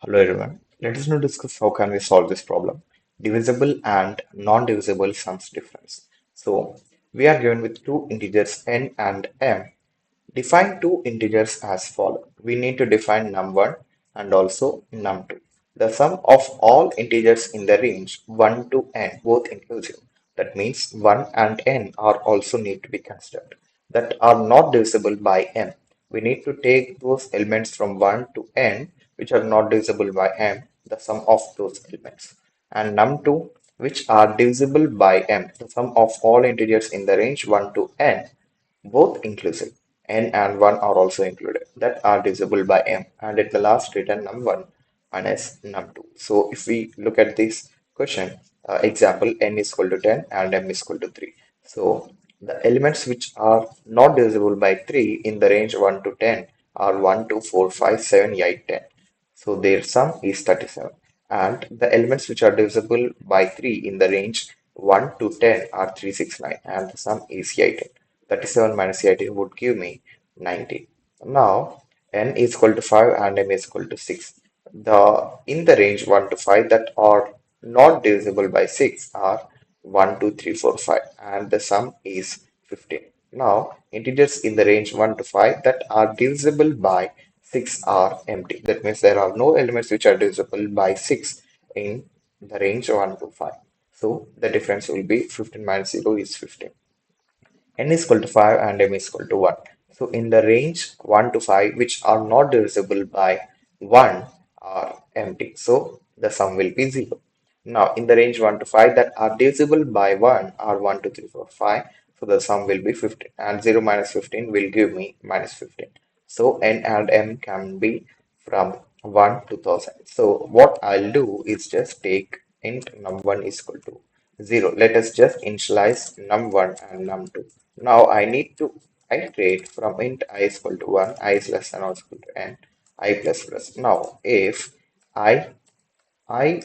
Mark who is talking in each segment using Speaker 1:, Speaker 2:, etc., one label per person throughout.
Speaker 1: Hello everyone. Let us now discuss how can we solve this problem. Divisible and non-divisible sums difference. So we are given with two integers n and m. Define two integers as follows. We need to define num1 and also num2. The sum of all integers in the range 1 to n, both inclusive. That means 1 and n are also need to be considered. That are not divisible by m. We need to take those elements from 1 to n which are not divisible by m, the sum of those elements. And num2 which are divisible by m, the sum of all integers in the range 1 to n, both inclusive. N and 1 are also included that are divisible by m, and at the last written num1 minus num2. So if we look at this question, example n is equal to 10 and m is equal to 3. So the elements which are not divisible by 3 in the range 1 to 10 are 1, 2, 4, 5, 7, 8, 10. So their sum is 37. And the elements which are divisible by 3 in the range 1 to 10 are 3, 6, 9, and the sum is 18. 37 minus 18 would give me 19. Now n is equal to 5 and m is equal to 6. The in the range 1 to 5 that are not divisible by 6 are 1, 2, 3, 4, 5, and the sum is 15. Now integers in the range 1 to 5 that are divisible by 6 are empty. That means there are no elements which are divisible by 6 in the range 1 to 5. So the difference will be 15 minus 0 is 15. N is equal to 5 and M is equal to 1. So in the range 1 to 5 which are not divisible by 1 are empty. So the sum will be 0. Now in the range 1 to 5 that are divisible by 1 are 1, 2, 3, 4, 5. So the sum will be 15 and 0 minus 15 will give me minus 15. So N and M can be from 1 to 1000. So what I'll do is just take int num1 is equal to 0. Let us just initialize num1 and num2. Now I need to iterate from int I is equal to 1, I is less than or equal to n, I plus plus. Now if I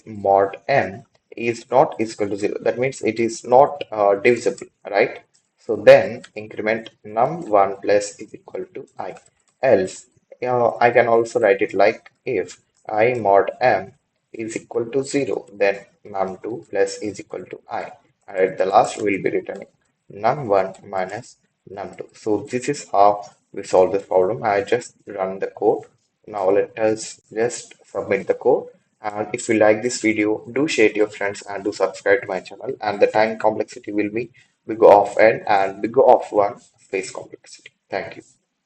Speaker 1: mod m is not equal to 0, that means it is not divisible, right? So then increment num1 plus is equal to I. Else, I can also write it like if I mod m is equal to 0, then num2 plus is equal to I. And at the last, we will be returning num1 minus num2. So this is how we solve this problem. I just run the code. Now let us just submit the code. And if you like this video, do share to your friends and do subscribe to my channel. And the time complexity will be big O of n and big O of 1 space complexity. Thank you.